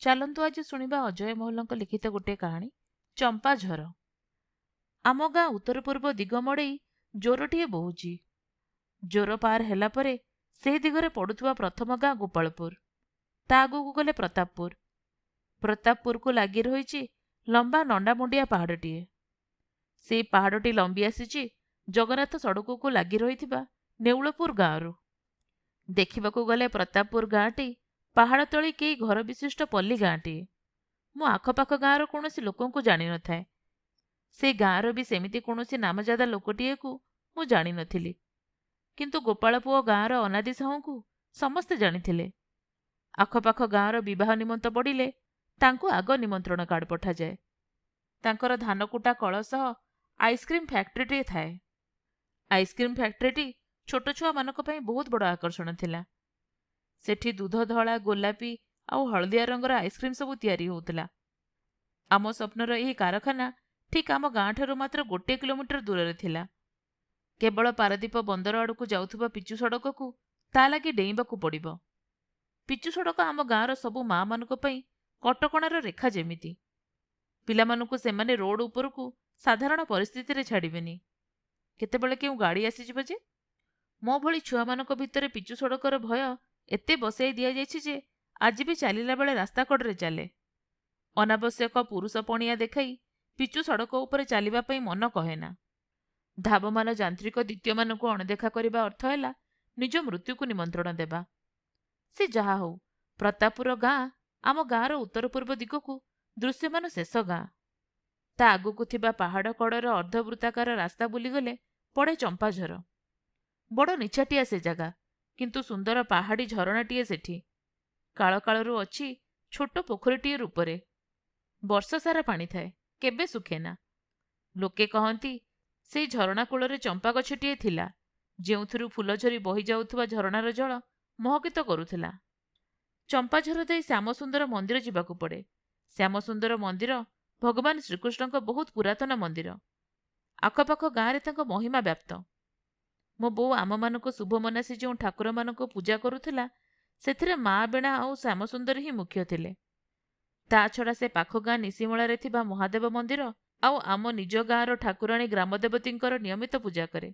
ଚାଲନ୍ତୁ ଆଜି ଶୁଣିବା ଅଜୟ ମହଲଙ୍କ ଲିଖିତ ଗୋଟିଏ କାହାଣୀ ଚମ୍ପାଝର। ଆମ ଗାଁ ଉତ୍ତର ପୂର୍ବ ଦିଗ ମଡ଼େଇ ଜୋରଟିଏ ବହୁଛି। ଜୋର ପାର ହେଲା ପରେ ସେହି ଦିଗରେ ପଡ଼ୁଥିବା ପ୍ରଥମ ଗାଁ ଗୋପାଳପୁର। ତା ଆଗକୁ ଗଲେ ପ୍ରତାପପୁର। ପ୍ରତାପପୁରକୁ ଲାଗି ରହିଛି ଲମ୍ବା ନଣ୍ଡାମୁଣ୍ଡିଆ ପାହାଡ଼ଟିଏ। ସେଇ ପାହାଡ଼ଟି ଲମ୍ବି ଆସିଛି ଜଗନ୍ନାଥ ସଡ଼କକୁ ଲାଗି ରହିଥିବା ନେଉଳପୁର ଗାଁରୁ। ଦେଖିବାକୁ ଗଲେ ପ୍ରତାପପୁର ଗାଁଟି ପାହାଡ଼ ତଳି କେହି ଘର ବିଶିଷ୍ଟ ପଲ୍ଲୀ ଗାଁଟିଏ। ମୁଁ ଆଖପାଖ ଗାଁର କୌଣସି ଲୋକଙ୍କୁ ଜାଣିନଥାଏ। ସେ ଗାଁର ବି ସେମିତି କୌଣସି ନାମଜାଦା ଲୋକଟିଏକୁ ମୁଁ ଜାଣିନଥିଲି। କିନ୍ତୁ ଗୋପାଳପୁଅ ଗାଁର ଅନାଦି ସାହୁଙ୍କୁ ସମସ୍ତେ ଜାଣିଥିଲେ। ଆଖପାଖ ଗାଁର ବିବାହ ନିମନ୍ତ ପଡ଼ିଲେ ତାଙ୍କୁ ଆଗ ନିମନ୍ତ୍ରଣ କାର୍ଡ଼ ପଠାଯାଏ। ତାଙ୍କର ଧାନକୁଟା କଳ ସହ ଆଇସ୍କ୍ରିମ୍ ଫ୍ୟାକ୍ଟ୍ରିଟିଏ ଥାଏ। ଆଇସ୍କ୍ରିମ୍ ଫ୍ୟାକ୍ଟ୍ରିଟି ଛୋଟ ଛୁଆମାନଙ୍କ ପାଇଁ ବହୁତ ବଡ଼ ଆକର୍ଷଣ ଥିଲା। ସେଠି ଦୁଧ ଧଳା, ଗୋଲାପୀ ଆଉ ହଳଦିଆ ରଙ୍ଗର ଆଇସ୍କ୍ରିମ୍ ସବୁ ତିଆରି ହେଉଥିଲା। ଆମ ସ୍ୱପ୍ନର ଏହି କାରଖାନା ଠିକ୍ ଆମ ଗାଁଠାରୁ ମାତ୍ର 1 କିଲୋମିଟର ଦୂରରେ ଥିଲା। କେବଳ ପାରାଦୀପ ବନ୍ଦର ଆଡ଼କୁ ଯାଉଥିବା ପିଚୁ ସଡ଼କକୁ ତା ଲାଗି ଡେଇଁବାକୁ ପଡ଼ିବ। ପିଚୁ ସଡ଼କ ଆମ ଗାଁର ସବୁ ମାଆମାନଙ୍କ ପାଇଁ କଟକଣାର ରେଖା ଯେମିତି। ପିଲାମାନଙ୍କୁ ସେମାନେ ରୋଡ଼ ଉପରକୁ ସାଧାରଣ ପରିସ୍ଥିତିରେ ଛାଡ଼ିବେନି। କେତେବେଳେ କେଉଁ ଗାଡ଼ି ଆସିଯିବ ଯେ। ମୋ ଭଳି ଛୁଆମାନଙ୍କ ଭିତରେ ପିଚୁ ସଡ଼କର ଭୟ ଏତେ ବସାଇ ଦିଆଯାଇଛି ଯେ ଆଜି ବି ଚାଲିଲା ବେଳେ ରାସ୍ତା କଡ଼ରେ ଚାଲେ। ଅନାବଶ୍ୟକ ପୁରୁଷ ପଣିଆ ଦେଖାଇ ପିଚୁ ସଡ଼କ ଉପରେ ଚାଲିବା ପାଇଁ ମନ କହେନା। ଧାବମାନ ଯାନ୍ତ୍ରିକ ଦ୍ୱିତୀୟମାନଙ୍କୁ ଅଣଦେଖା କରିବା ଅର୍ଥ ହେଲା ନିଜ ମୃତ୍ୟୁକୁ ନିମନ୍ତ୍ରଣ ଦେବା। ସେ ଯାହା ହଉ, ପ୍ରତାପପୁର ଗାଁ ଆମ ଗାଁର ଉତ୍ତର ପୂର୍ବ ଦିଗକୁ ଦୃଶ୍ୟମାନ ଶେଷ ଗାଁ। ତା ଆଗକୁ ଥିବା ପାହାଡ଼ କଡ଼ର ଅର୍ଦ୍ଧବୃତ୍ତାକାର ରାସ୍ତା ବୁଲିଗଲେ ପଡ଼େ ଚମ୍ପାଝର। ବଡ଼ ନିଛାଟିଆ ସେ ଜାଗା, କିନ୍ତୁ ସୁନ୍ଦର ପାହାଡ଼ୀ ଝରଣାଟିଏ ସେଠି। କାଳକାଳରୁ ଅଛି ଛୋଟ ପୋଖରୀଟିଏ ରୂପରେ। ବର୍ଷ ସାରା ପାଣି ଥାଏ, କେବେ ଶୁଖେନା। ଲୋକେ କହନ୍ତି ସେଇ ଝରଣା କୂଳରେ ଚମ୍ପା ଗଛଟିଏ ଥିଲା, ଯେଉଁଥିରୁ ଫୁଲ ଝରି ବହି ଯାଉଥିବା ଝରଣାର ଜଳ ମହକିତ କରୁଥିଲା। ଚମ୍ପାଝର ଦେଇ ଶ୍ୟାମସୁନ୍ଦର ମନ୍ଦିର ଯିବାକୁ ପଡ଼େ। ଶ୍ୟାମସୁନ୍ଦର ମନ୍ଦିର ଭଗବାନ ଶ୍ରୀକୃଷ୍ଣଙ୍କ ବହୁତ ପୁରାତନ ମନ୍ଦିର। ଆଖପାଖ ଗାଁରେ ତାଙ୍କ ମହିମା ବ୍ୟାପ୍ତ। ମୋ ବୋଉ ଆମମାନଙ୍କୁ ଶୁଭ ମନାସି ଯେଉଁ ଠାକୁରମାନଙ୍କୁ ପୂଜା କରୁଥିଲା, ସେଥିରେ ମା ବେଣା ଆଉ ଶ୍ୟାମସୁନ୍ଦର ହିଁ ମୁଖ୍ୟ ଥିଲେ। ତା ଛଡ଼ା ସେ ପାଖ ଗାଁ ନିଶିମଳାରେ ଥିବା ମହାଦେବ ମନ୍ଦିର ଆଉ ଆମ ନିଜ ଗାଁର ଠାକୁରାଣୀ ଗ୍ରାମଦେବତୀଙ୍କର ନିୟମିତ ପୂଜା କରେ।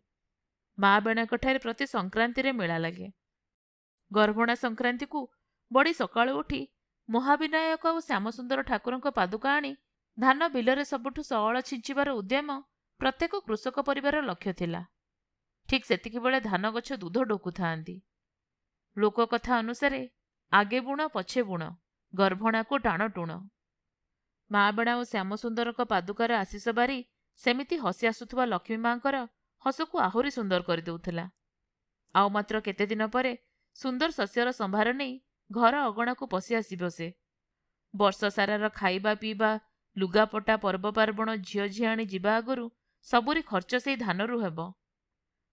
ମା ବେଣାଙ୍କଠାରେ ପ୍ରତି ସଂକ୍ରାନ୍ତିରେ ମେଳା ଲାଗେ। ଗର୍ଭଣା ସଂକ୍ରାନ୍ତିକୁ ବଡ଼ି ସକାଳୁ ଉଠି ମହାବିନାୟକ ଆଉ ଶ୍ୟାମସୁନ୍ଦର ଠାକୁରଙ୍କ ପାଦୁକା ଆଣି ଧାନ ବିଲରେ ସବୁଠୁ ସଅଳ ଛିଞ୍ଚିବାର ଉଦ୍ୟମ ପ୍ରତ୍ୟେକ କୃଷକ ପରିବାରର ଲକ୍ଷ୍ୟ ଥିଲା। ଠିକ୍ ସେତିକିବେଳେ ଧାନ ଗଛ ଦୁଧ ଡୋକୁଥାନ୍ତି। ଲୋକ କଥା ଅନୁସାରେ ଆଗେ ବୁଣ ପଛେ ବୁଣ, ଗର୍ଭଣାକୁ ଟାଣ ଟୁଣ। ମା ବେଣା ଓ ଶ୍ୟାମସୁନ୍ଦରଙ୍କ ପାଦୁକାର ଆଶିଷ ବାରି ସେମିତି ହସି ଆସୁଥିବା ଲକ୍ଷ୍ମୀ ମାଙ୍କର ହସକୁ ଆହୁରି ସୁନ୍ଦର କରିଦେଉଥିଲା। ଆଉ ମାତ୍ର କେତେଦିନ ପରେ ସୁନ୍ଦର ଶସ୍ୟର ସମ୍ଭାର ନେଇ ଘର ଅଗଣାକୁ ପଶି ଆସିବ ସେ। ବର୍ଷ ସାରାର ଖାଇବା ପିଇବା, ଲୁଗାପଟା, ପର୍ବପାର୍ବଣ, ଝିଅ ଝିଆଣି ଯିବା ଆଗରୁ ସବୁରି ଖର୍ଚ୍ଚ ସେଇ ଧାନରୁ ହେବ।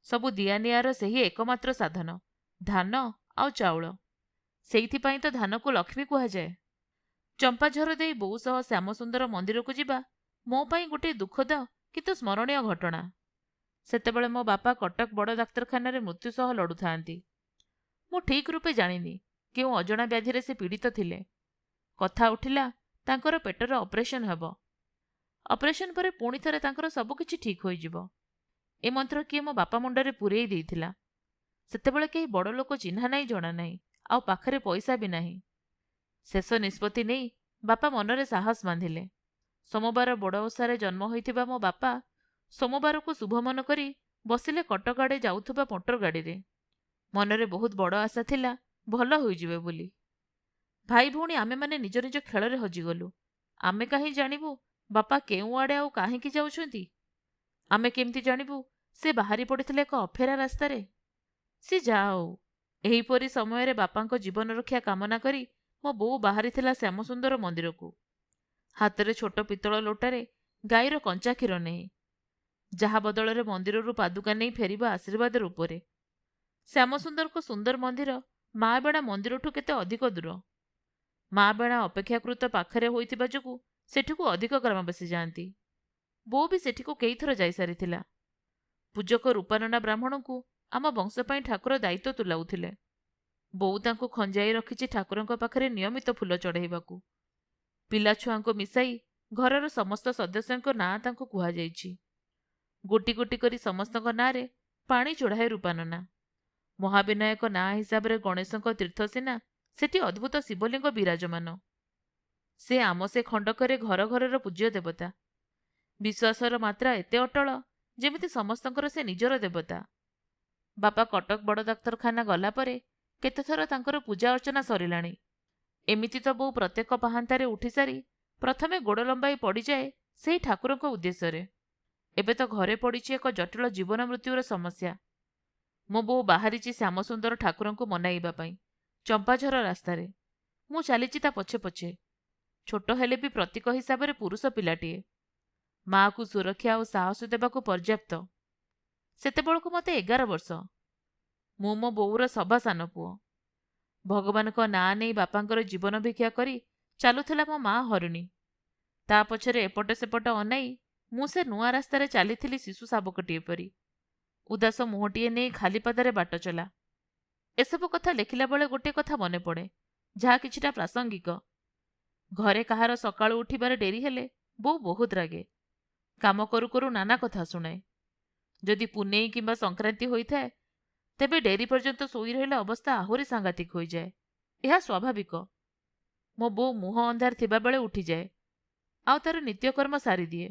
ସବୁ ଦିଆନିଆର ସେହି ଏକମାତ୍ର ସାଧନ ଧାନ ଆଉ ଚାଉଳ। ସେଇଥିପାଇଁ ତ ଧାନକୁ ଲକ୍ଷ୍ମୀ କୁହାଯାଏ। ଚମ୍ପାଝର ଦେଇ ବୋଉ ସହ ଶ୍ୟାମସୁନ୍ଦର ମନ୍ଦିରକୁ ଯିବା ମୋ ପାଇଁ ଗୋଟିଏ ଦୁଃଖଦ କିନ୍ତୁ ସ୍ମରଣୀୟ ଘଟଣା। ସେତେବେଳେ ମୋ ବାପା କଟକ ବଡ଼ ଡାକ୍ତରଖାନାରେ ମୃତ୍ୟୁ ସହ ଲଢ଼ୁଥାନ୍ତି। ମୁଁ ଠିକ୍ ରୂପେ ଜାଣିନି କେଉଁ ଅଜଣା ବ୍ୟାଧିରେ ସେ ପୀଡ଼ିତ ଥିଲେ। କଥା ଉଠିଲା ତାଙ୍କର ପେଟର ଅପରେସନ୍ ହେବ। ଅପରେସନ୍ ପରେ ପୁଣି ଥରେ ତାଙ୍କର ସବୁକିଛି ଠିକ୍ ହୋଇଯିବ। ଏ ମନ୍ତ୍ର କିଏ ମୋ ବାପା ମୁଣ୍ଡରେ ପୂରେଇ ଦେଇଥିଲା। ସେତେବେଳେ କେହି ବଡ଼ ଲୋକ ଚିହ୍ନା ନାହିଁ, ଜଣା ନାହିଁ, ଆଉ ପାଖରେ ପଇସା ବି ନାହିଁ। ଶେଷ ନିଷ୍ପତ୍ତି ନେଇ ବାପା ମନରେ ସାହସ ବାନ୍ଧିଲେ। ସୋମବାର ବଡ଼ ଓଷାରେ ଜନ୍ମ ହୋଇଥିବା ମୋ ବାପା ସୋମବାରକୁ ଶୁଭ ମନ କରି ବସିଲେ କଟକ ଆଡ଼େ ଯାଉଥିବା ମୋଟର ଗାଡ଼ିରେ। ମନରେ ବହୁତ ବଡ଼ ଆଶା ଥିଲା ଭଲ ହୋଇଯିବେ ବୋଲି। ଭାଇ ଭଉଣୀ ଆମେମାନେ ନିଜ ନିଜ ଖେଳରେ ହଜିଗଲୁ। ଆମେ କାହିଁ ଜାଣିବୁ ବାପା କେଉଁ ଆଡ଼େ ଆଉ କାହିଁକି ଯାଉଛନ୍ତି? ଆମେ କେମିତି ଜାଣିବୁ ସେ ବାହାରି ପଡ଼ିଥିଲେ ଏକ ଅଫେରା ରାସ୍ତାରେ? ସେ ଯାହା ହଉ, ଏହିପରି ସମୟରେ ବାପାଙ୍କ ଜୀବନ ରକ୍ଷା କାମନା କରି ମୋ ବୋଉ ବାହାରିଥିଲା ଶ୍ୟାମସୁନ୍ଦର ମନ୍ଦିରକୁ। ହାତରେ ଛୋଟ ପିତ୍ତଳ ଲୋଟାରେ ଗାଈର କଞ୍ଚା କ୍ଷୀର ନେଇ, ଯାହା ବଦଳରେ ମନ୍ଦିରରୁ ପାଦୁକା ନେଇ ଫେରିବା ଆଶୀର୍ବାଦ ରୂପରେ। ଶ୍ୟାମସୁନ୍ଦରଙ୍କ ସୁନ୍ଦର ମନ୍ଦିର ମା ବେଣା ମନ୍ଦିରଠୁ କେତେ ଅଧିକ ଦୂର। ମା ବେଣା ଅପେକ୍ଷାକୃତ ପାଖରେ ହୋଇଥିବା ଯୋଗୁଁ ସେଠିକୁ ଅଧିକ ଗ୍ରାମବାସୀ ଯାଆନ୍ତି। ବୋଉ ବି ସେଠିକୁ କେଇଥର ଯାଇସାରିଥିଲା। ପୂଜକ ରୂପାନନା ବ୍ରାହ୍ମଣଙ୍କୁ ଆମ ବଂଶ ପାଇଁ ଠାକୁର ଦାୟିତ୍ୱ ତୁଲାଉଥିଲେ। ବୋଉ ତାଙ୍କୁ ଖଞ୍ଜାଇ ରଖିଛି ଠାକୁରଙ୍କ ପାଖରେ ନିୟମିତ ଫୁଲ ଚଢ଼େଇବାକୁ। ପିଲାଛୁଆଙ୍କୁ ମିଶାଇ ଘରର ସମସ୍ତ ସଦସ୍ୟଙ୍କ ନାଁ ତାଙ୍କୁ କୁହାଯାଇଛି। ଗୋଟି ଗୋଟି କରି ସମସ୍ତଙ୍କ ନାଁରେ ପାଣି ଚଢ଼ାଏ ରୂପାନନା। ମହାବିନାୟକ ନାଁ ହିସାବରେ ଗଣେଶଙ୍କ ତୀର୍ଥସୀନା ସେଠି ଅଦ୍ଭୁତ ଶିବଲିଙ୍ଗ ବିରାଜମାନ। ସେ ଆମ ସେ ଖଣ୍ଡକରେ ଘର ଘରର ପୂଜ୍ୟ ଦେବତା। ବିଶ୍ୱାସର ମାତ୍ରା ଏତେ ଅଟଳ ଯେମିତି ସମସ୍ତଙ୍କର ସେ ନିଜର ଦେବତା। ବାପା କଟକ ବଡ଼ ଡାକ୍ତରଖାନା ଗଲା ପରେ କେତେଥର ତାଙ୍କର ପୂଜା ଅର୍ଚ୍ଚନା ସରିଲାଣି। ଏମିତି ତ ବୋଉ ପ୍ରତ୍ୟେକ ପାହାନ୍ତାରେ ଉଠିସାରି ପ୍ରଥମେ ଗୋଡ଼ ଲମ୍ବାଇ ପଡ଼ିଯାଏ ସେହି ଠାକୁରଙ୍କ ଉଦ୍ଦେଶ୍ୟରେ। ଏବେ ତ ଘରେ ପଡ଼ିଛି ଏକ ଜଟିଳ ଜୀବନ ମୃତ୍ୟୁର ସମସ୍ୟା। ମୋ ବୋଉ ବାହାରିଛି ଶ୍ୟାମସୁନ୍ଦର ଠାକୁରଙ୍କୁ ମନାଇବା ପାଇଁ ଚମ୍ପାଝର ରାସ୍ତାରେ। ମୁଁ ଚାଲିଛି ତା ପଛେ ପଛେ। ଛୋଟ ହେଲେ ବି ପ୍ରତୀକ ହିସାବରେ ପୁରୁଷ ପିଲାଟିଏ। ମାଆକୁ ସୁରକ୍ଷା ଆଉ ସାହସ ଦେବାକୁ ପର୍ଯ୍ୟାପ୍ତ। ସେତେବେଳକୁ ମୋତେ 11 ବର୍ଷ। ମୁଁ ମୋ ବୋଉର ସଭା ସାନ ପୁଅ। ଭଗବାନଙ୍କ ନାଁ ନେଇ ବାପାଙ୍କର ଜୀବନ ଭିକ୍ଷା କରି ଚାଲୁଥିଲା ମୋ ମା ହରିଣୀ। ତା ପଛରେ ଏପଟ ସେପଟ ଅନାଇ ମୁଁ ସେ ନୂଆ ରାସ୍ତାରେ ଚାଲିଥିଲି ଶିଶୁ ଶାବକଟିଏ ପରି। ଉଦାସ ମୁହଁଟିଏ ନେଇ ଖାଲି ପାଦରେ ବାଟ ଚଲା। ଏସବୁ କଥା ଲେଖିଲା ବେଳେ ଗୋଟିଏ କଥା ମନେ ପଡ଼େ, ଯାହା କିଛିଟା ପ୍ରାସଙ୍ଗିକ। ଘରେ କାହାର ସକାଳୁ ଉଠିବାରେ ଡେରି ହେଲେ ବୋଉ ବହୁତ ରାଗେ। କାମ କରୁ କରୁ ନାନା କଥା ଶୁଣାଏ। ଯଦି ପୁନେଇ କିମ୍ବା ସଂକ୍ରାନ୍ତି ହୋଇଥାଏ ତେବେ ଡେରି ପର୍ଯ୍ୟନ୍ତ ଶୋଇ ରହିଲେ ଅବସ୍ଥା ଆହୁରି ସାଂଘାତିକ ହୋଇଯାଏ। ଏହା ସ୍ୱାଭାବିକ। ମୋ ବୋଉ ମୁହଁ ଅନ୍ଧାର ଥିବାବେଳେ ଉଠିଯାଏ, ଆଉ ତାର ନିତ୍ୟକର୍ମ ସାରିଦିଏ।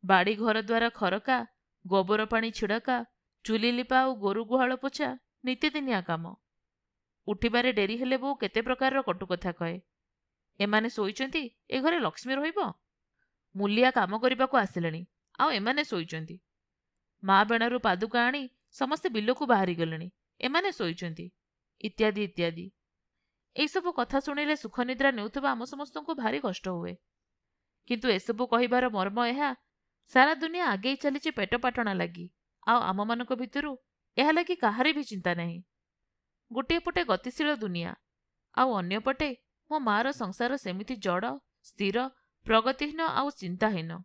ବାଡ଼ି ଘର ଦ୍ୱାର ଖରକା, ଗୋବର ପାଣି ଛିଡ଼କା, ଚୁଲି ଲିପା ଆଉ ଗୋରୁ ଗୁହାଳ ପୋଛା ନିତିଦିନିଆ କାମ। ଉଠିବାରେ ଡେରି ହେଲେ ବୋଉ କେତେ ପ୍ରକାରର କଟୁକଥା କହେ। ଏମାନେ ଶୋଇଛନ୍ତି, ଏ ଘରେ ଲକ୍ଷ୍ମୀ ରହିବ? ମୂଲିଆ କାମ କରିବାକୁ ଆସିଲେଣି, ଆଉ ଏମାନେ ଶୋଇଛନ୍ତି। ମା ବେଣାରୁ ପାଦୁକା ଆଣି ସମସ୍ତେ ବିଲକୁ ବାହାରିଗଲେଣି, ଏମାନେ ଶୋଇଛନ୍ତି, ଇତ୍ୟାଦି ଇତ୍ୟାଦି। ଏଇସବୁ କଥା ଶୁଣିଲେ ସୁଖନିଦ୍ରା ନେଉଥିବା ଆମ ସମସ୍ତଙ୍କୁ ଭାରି କଷ୍ଟ ହୁଏ। କିନ୍ତୁ ଏସବୁ କହିବାର ମର୍ମ ଏହା, ସାରା ଦୁନିଆ ଆଗେଇ ଚାଲିଛି ପେଟ ପାଟଣା ଲାଗି, ଆଉ ଆମମାନଙ୍କ ଭିତରୁ ଏହା ଲାଗି କାହାରି ବି ଚିନ୍ତା ନାହିଁ। ଗୋଟିଏ ପଟେ ଗତିଶୀଳ ଦୁନିଆ, ଆଉ ଅନ୍ୟପଟେ ମୋ ମାର ସଂସାର ସେମିତି ଜଡ଼, ସ୍ଥିର, ପ୍ରଗତିହୀନ ଆଉ ଚିନ୍ତାହୀନ।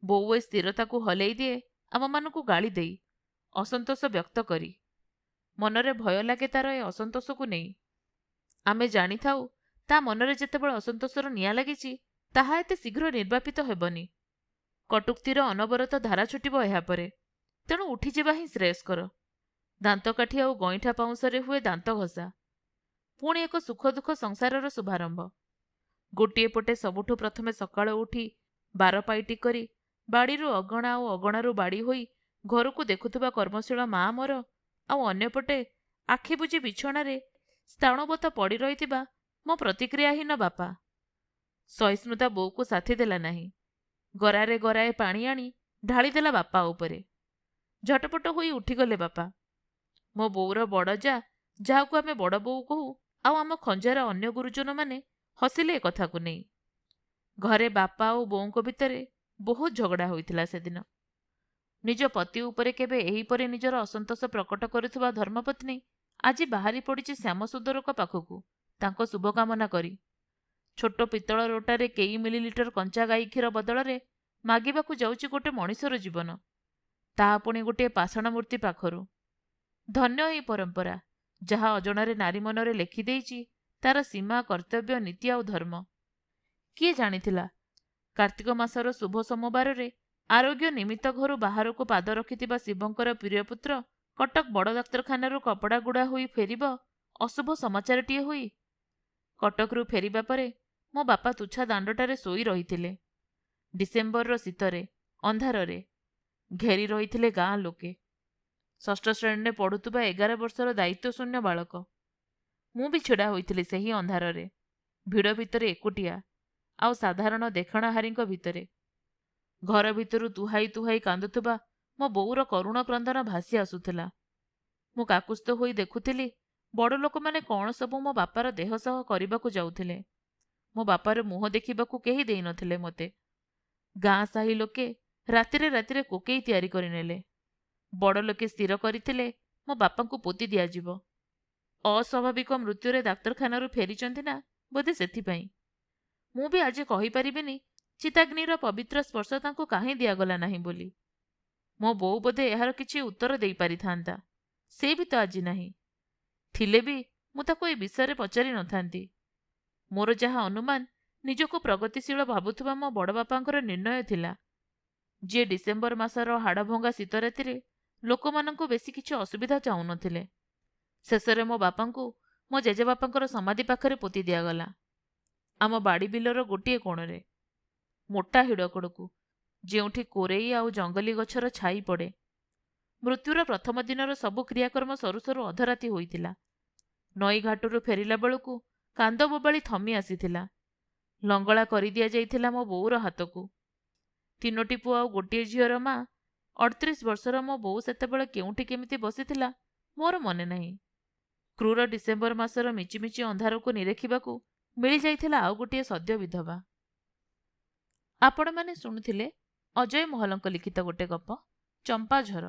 ବୋଉ ଏ ସ୍ଥିରତାକୁ ହଲେଇ ଦିଏ ଆମମାନଙ୍କୁ ଗାଳି ଦେଇ, ଅସନ୍ତୋଷ ବ୍ୟକ୍ତ କରି। ମନରେ ଭୟ ଲାଗେ ତାର ଏ ଅସନ୍ତୋଷକୁ ନେଇ। ଆମେ ଜାଣିଥାଉ ତା ମନରେ ଯେତେବେଳେ ଅସନ୍ତୋଷର ନିଆଁ ଲାଗିଛି ତାହା ଏତେ ଶୀଘ୍ର ନିର୍ବାପିତ ହେବନି। କଟୁକ୍ତିର ଅନବରତ ଧାରା ଛୁଟିବ ଏହାପରେ। ତେଣୁ ଉଠିଯିବା ହିଁ ଶ୍ରେୟସ୍କର। ଦାନ୍ତକାଠି ଆଉ ଗଇଁଠା ପାଉଁଶରେ ହୁଏ ଦାନ୍ତ ଘଷା। ପୁଣି ଏକ ସୁଖ ଦୁଃଖ ସଂସାରର ଶୁଭାରମ୍ଭ। ଗୋଟିଏ ପଟେ ସବୁଠୁ ପ୍ରଥମେ ସକାଳ ଉଠି ବାରପାଇଟି କରି ବାଡ଼ିରୁ ଅଗଣା ଆଉ ଅଗଣାରୁ ବାଡ଼ି ହୋଇ ଘରକୁ ଦେଖୁଥିବା କର୍ମଶୀଳ ମା ମୋର, ଆଉ ଅନ୍ୟପଟେ ଆଖି ବୁଜି ବିଛଣାରେ ସ୍ଥାଣୁବତ ପଡ଼ି ରହିଥିବା ମୋ ପ୍ରତିକ୍ରିୟାହୀନ ବାପା। ସହିଷ୍ଣୁତା ବୋଉକୁ ସାଥି ଦେଲା ନାହିଁ। ଗରାରେ ଗରାଏ ପାଣି ଆଣି ଢାଳିଦେଲା ବାପା ଉପରେ। ଝଟପଟ ହୋଇ ଉଠିଗଲେ ବାପା। ମୋ ବୋଉର ବଡ଼ ଯା, ଯାହାକୁ ଆମେ ବଡ଼ ବୋଉ କହୁ, ଆଉ ଆମ ଖଞ୍ଜାର ଅନ୍ୟ ଗୁରୁଜନମାନେ ହସିଲେ ଏ କଥାକୁ ନେଇ। ଘରେ ବାପା ଆଉ ବୋଉଙ୍କ ଭିତରେ ବହୁତ ଝଗଡ଼ା ହୋଇଥିଲା ସେଦିନ। ନିଜ ପତି ଉପରେ କେବେ ଏହିପରି ନିଜର ଅସନ୍ତୋଷ ପ୍ରକଟ କରୁଥିବା ଧର୍ମପତ୍ନୀ ଆଜି ବାହାରି ପଡ଼ିଛି ଶ୍ୟାମସୁନ୍ଦରଙ୍କ ପାଖକୁ ତାଙ୍କ ଶୁଭକାମନା କରି। ଛୋଟ ପିତ୍ତଳ ଲୋଟାରେ କେଇ ମିଲିଲିଟର କଞ୍ଚା ଗାଈ କ୍ଷୀର ବଦଳରେ ମାଗିବାକୁ ଯାଉଛି ଗୋଟେ ମଣିଷର ଜୀବନ, ତାହା ପୁଣି ଗୋଟିଏ ପାଷାଣ ମୂର୍ତ୍ତି ପାଖରୁ। ଧନ୍ୟ ଏହି ପରମ୍ପରା, ଯାହା ଅଜଣାରେ ନାରୀ ମନରେ ଲେଖିଦେଇଛି ତାର ସୀମା, କର୍ତ୍ତବ୍ୟ, ନୀତି ଆଉ ଧର୍ମ। କିଏ ଜାଣିଥିଲା କାର୍ତ୍ତିକ ମାସର ଶୁଭ ସୋମବାରରେ ଆରୋଗ୍ୟ ନିମିତ୍ତ ଘରୁ ବାହାରକୁ ପାଦ ରଖିଥିବା ଶିବଙ୍କର ପ୍ରିୟପୁତ୍ର କଟକ ବଡ଼ ଡାକ୍ତରଖାନାରୁ କପଡ଼ା ଗୁଡ଼ା ହୋଇ ଫେରିବ ଅଶୁଭ ସମାଚାରଟିଏ ହୋଇ। କଟକରୁ ଫେରିବା ପରେ ମୋ ବାପା ତୁଚ୍ଛା ଦାଣ୍ଡଟାରେ ଶୋଇ ରହିଥିଲେ। ଡିସେମ୍ବରର ଶୀତରେ, ଅନ୍ଧାରରେ। ଘେରି ରହିଥିଲେ ଗାଁ ଲୋକେ। ଷଷ୍ଠ ଶ୍ରେଣୀରେ ପଢ଼ୁଥିବା 11 ବର୍ଷର ଦାୟିତ୍ୱଶୂନ୍ୟ ବାଳକ। ମୁଁ ବି ଛିଡ଼ା ହୋଇଥିଲି ସେହି ଅନ୍ଧାରରେ, ଭିଡ଼ ଭିତରେ ଏକୁଟିଆ, ଆଉ ସାଧାରଣ ଦେଖଣାହାରୀଙ୍କ ଭିତରେ। ଘର ଭିତରୁ ତୁହାଇ ତୁହାଇ କାନ୍ଦୁଥିବା ମୋ ବୋଉର କରୁଣ କ୍ରନ୍ଦନ ଭାସି ଆସୁଥିଲା। ମୁଁ କାକୁସ୍ଥ ହୋଇ ଦେଖୁଥିଲି ବଡ଼ ଲୋକମାନେ କ'ଣ ସବୁ ମୋ ବାପାର ଦେହ ସହ କରିବାକୁ ଯାଉଥିଲେ। ମୋ ବାପାର ମୁହଁ ଦେଖିବାକୁ କେହି ଦେଇନଥିଲେ ମୋତେ। ଗାଁ ସାହି ଲୋକେ ରାତିରେ ରାତିରେ କୋକେଇ ତିଆରି କରିନେଲେ। ବଡ଼ ଲୋକେ ସ୍ଥିର କରିଥିଲେ ମୋ ବାପାଙ୍କୁ ପୋତି ଦିଆଯିବ। ଅସ୍ୱାଭାବିକ ମୃତ୍ୟୁରେ ଡାକ୍ତରଖାନାରୁ ଫେରିଛନ୍ତି ନା, ବୋଧେ ସେଥିପାଇଁ। ମୁଁ ବି ଆଜି କହିପାରିବିନି ଚିତାଗ୍ନିର ପବିତ୍ର ସ୍ପର୍ଶ ତାଙ୍କୁ କାହିଁ ଦିଆଗଲା ନାହିଁ ବୋଲି। ମୋ ବୋଉ ବୋଧେ ଏହାର କିଛି ଉତ୍ତର ଦେଇପାରିଥାନ୍ତା। ସେ ବି ତ ଆଜି ନାହିଁ। ଥିଲେ ବି ମୁଁ ତାକୁ ଏ ବିଷୟରେ ପଚାରି ନଥାନ୍ତି। ମୋର ଯାହା ଅନୁମାନ, ନିଜକୁ ପ୍ରଗତିଶୀଳ ଭାବୁଥିବା ମୋ ବଡ଼ ବାପାଙ୍କର ନିର୍ଣ୍ଣୟ ଥିଲା, ଯିଏ ଡିସେମ୍ବର ମାସର ହାଡ଼ଭଙ୍ଗା ଶୀତ ରାତିରେ ଲୋକମାନଙ୍କୁ ବେଶୀ କିଛି ଅସୁବିଧା ଚାହୁଁନଥିଲେ। ଶେଷରେ ମୋ ବାପାଙ୍କୁ ମୋ ଜେଜେବାପାଙ୍କର ସମାଧି ପାଖରେ ପୋତି ଦିଆଗଲା, ଆମ ବାଡ଼ି ବିଲର ଗୋଟିଏ କୋଣରେ, ମୋଟା ହିଡ଼କଡ଼କୁ, ଯେଉଁଠି କୋରେଇ ଆଉ ଜଙ୍ଗଲୀ ଗଛର ଛାଇ ପଡ଼େ। ମୃତ୍ୟୁର ପ୍ରଥମ ଦିନର ସବୁ କ୍ରିୟାକର୍ମ ସରୁ ସରୁ ଅଧରାତି ହୋଇଥିଲା। ନଈଘାଟରୁ ଫେରିଲା ବେଳକୁ କାନ୍ଦ ବୋବାଳି ଥମି ଆସିଥିଲା। ଲଙ୍ଗଳା କରିଦିଆଯାଇଥିଲା ମୋ ବୋଉର ହାତକୁ। 3ଟି ପୁଅ ଆଉ ଗୋଟିଏ ଝିଅର ମା 38 ବର୍ଷର ମୋ ବୋଉ ସେତେବେଳେ କେଉଁଠି କେମିତି ବସିଥିଲା ମୋର ମନେ ନାହିଁ। କ୍ରୂର ଡିସେମ୍ବର ମାସର ମିଚିମିଚି ଅନ୍ଧାରକୁ ନିରେଖିବାକୁ ମିଳିଯାଇଥିଲା ଆଉ ଗୋଟିଏ ସଦ୍ୟ ବିଧବା। ଆପଣମାନେ ଶୁଣୁଥିଲେ ଅଜୟ ମହଲଙ୍କ ଲିଖିତ ଗୋଟେ ଗପ ଚମ୍ପାଝର।